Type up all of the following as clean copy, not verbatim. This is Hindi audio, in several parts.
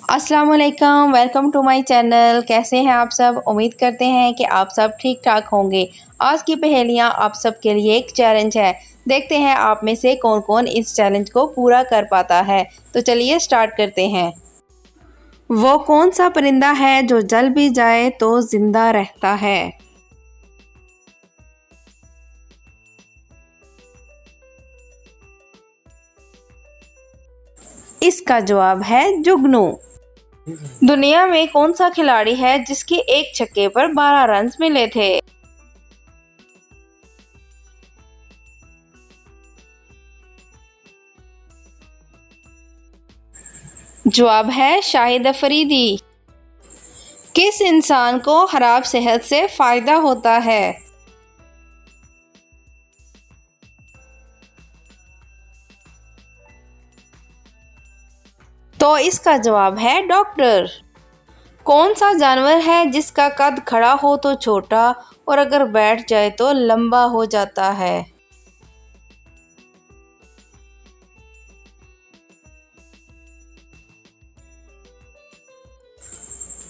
अस्सलाम वालेकुम, वेलकम टू माय चैनल। कैसे हैं आप सब? उम्मीद करते हैं कि आप सब ठीक ठाक होंगे। आज की पहेलियां आप सब के लिए एक चैलेंज है। देखते हैं आप में से कौन कौन इस चैलेंज को पूरा कर पाता है। तो चलिए स्टार्ट करते हैं। वो कौन सा परिंदा है जो जल भी जाए तो जिंदा रहता है? इसका जवाब है जुगनू। दुनिया में कौन सा खिलाड़ी है जिसके एक छक्के पर 12 रन मिले थे? जवाब है शाहिद अफरीदी। किस इंसान को खराब सेहत से फायदा होता है? तो इसका जवाब है डॉक्टर। कौन सा जानवर है जिसका कद खड़ा हो तो छोटा और अगर बैठ जाए तो लंबा हो जाता है?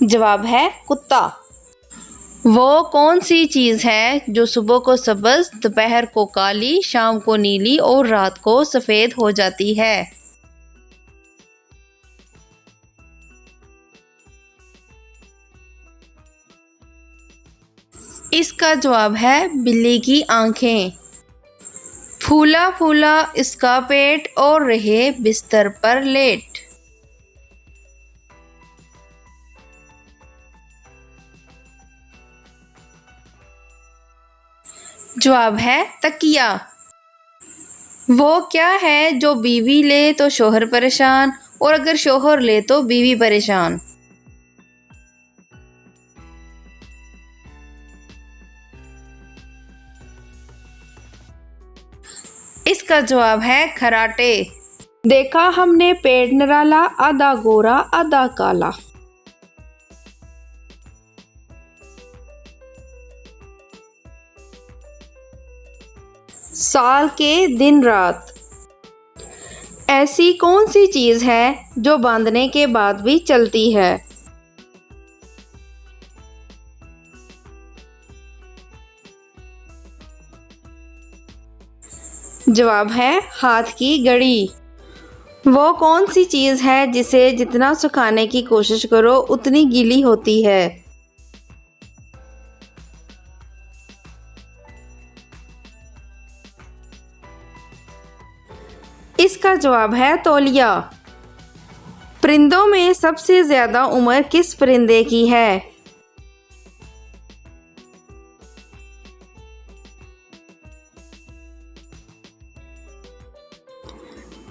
जवाब है कुत्ता। वो कौन सी चीज़ है जो सुबह को सब्ज, दोपहर को काली, शाम को नीली और रात को सफ़ेद हो जाती है? इसका जवाब है बिल्ली की आंखें। फूला फूला इसका पेट और रहे बिस्तर पर लेट। जवाब है तकिया। वो क्या है जो बीवी ले तो शोहर परेशान और अगर शोहर ले तो बीवी परेशान? इसका जवाब है खराटे। देखा हमने पेड़ निराला, आधा गोरा आधा काला। साल के दिन रात। ऐसी कौन सी चीज़ है जो बांधने के बाद भी चलती है? जवाब है हाथ की घड़ी। वो कौन सी चीज़ है जिसे जितना सुखाने की कोशिश करो उतनी गीली होती है? इसका जवाब है तौलिया। परिंदों में सबसे ज़्यादा उम्र किस परिंदे की है?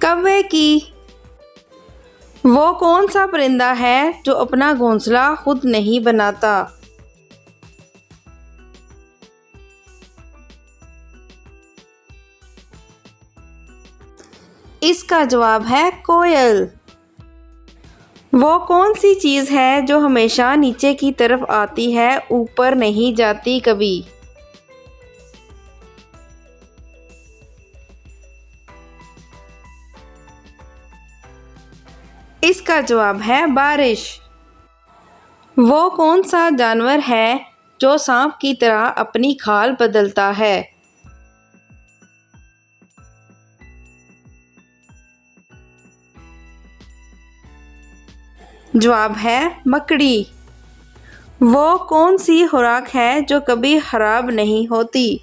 कौवे की। वो कौन सा परिंदा है जो अपना घोंसला खुद नहीं बनाता? इसका जवाब है कोयल। वो कौन सी चीज़ है जो हमेशा नीचे की तरफ आती है, ऊपर नहीं जाती कभी? इसका जवाब है बारिश। वो कौन सा जानवर है जो सांप की तरह अपनी खाल बदलता है? जवाब है मकड़ी। वो कौन सी खुराक है जो कभी खराब नहीं होती?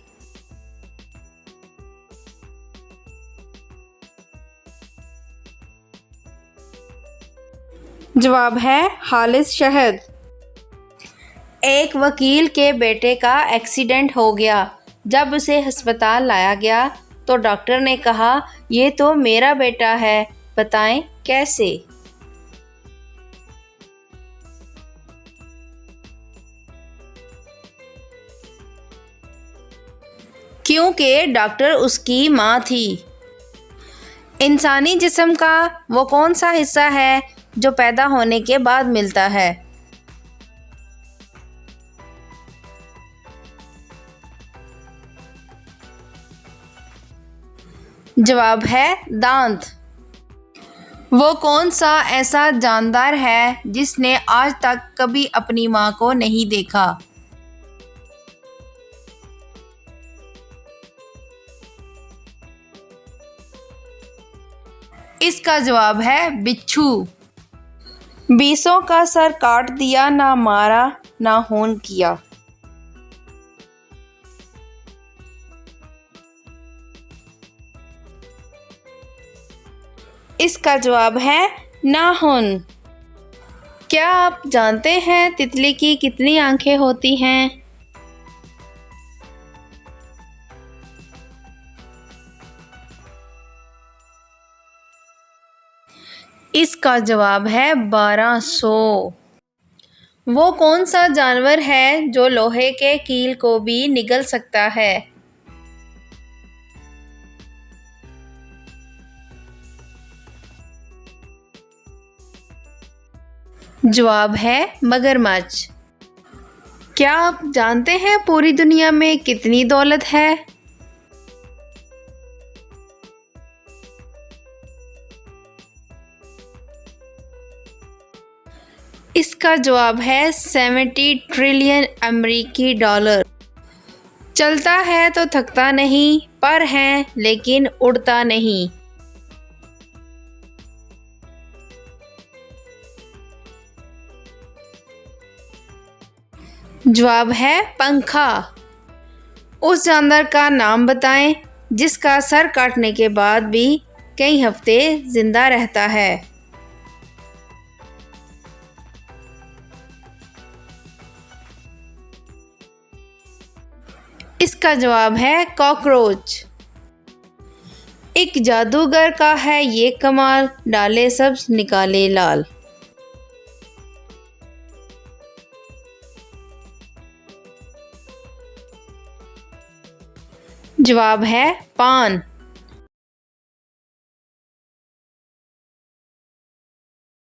जवाब है खालिस शहद। एक वकील के बेटे का एक्सीडेंट हो गया। जब उसे अस्पताल लाया गया तो डॉक्टर ने कहा, ये तो मेरा बेटा है, बताएं कैसे? क्योंकि डॉक्टर उसकी माँ थी। इंसानी जिस्म का वो कौन सा हिस्सा है जो पैदा होने के बाद मिलता है? जवाब है दांत। वो कौन सा ऐसा जानदार है जिसने आज तक कभी अपनी माँ को नहीं देखा? इसका जवाब है बिच्छू। बीसों का सर काट दिया, ना मारा ना खून किया। इसका जवाब है नाखून। क्या आप जानते हैं तितली की कितनी आंखें होती हैं? इसका जवाब है 1200। वो कौन सा जानवर है जो लोहे के कील को भी निगल सकता है? जवाब है मगरमच्छ। क्या आप जानते हैं पूरी दुनिया में कितनी दौलत है? इसका जवाब है 70 ट्रिलियन अमेरिकी डॉलर। चलता है तो थकता नहीं, पर है लेकिन उड़ता नहीं। जवाब है पंखा। उस जानवर का नाम बताएं जिसका सर काटने के बाद भी कई हफ्ते जिंदा रहता है। इसका जवाब है कॉकरोच। एक जादूगर का है ये कमाल, डाले सब्ज निकाले लाल। जवाब है पान।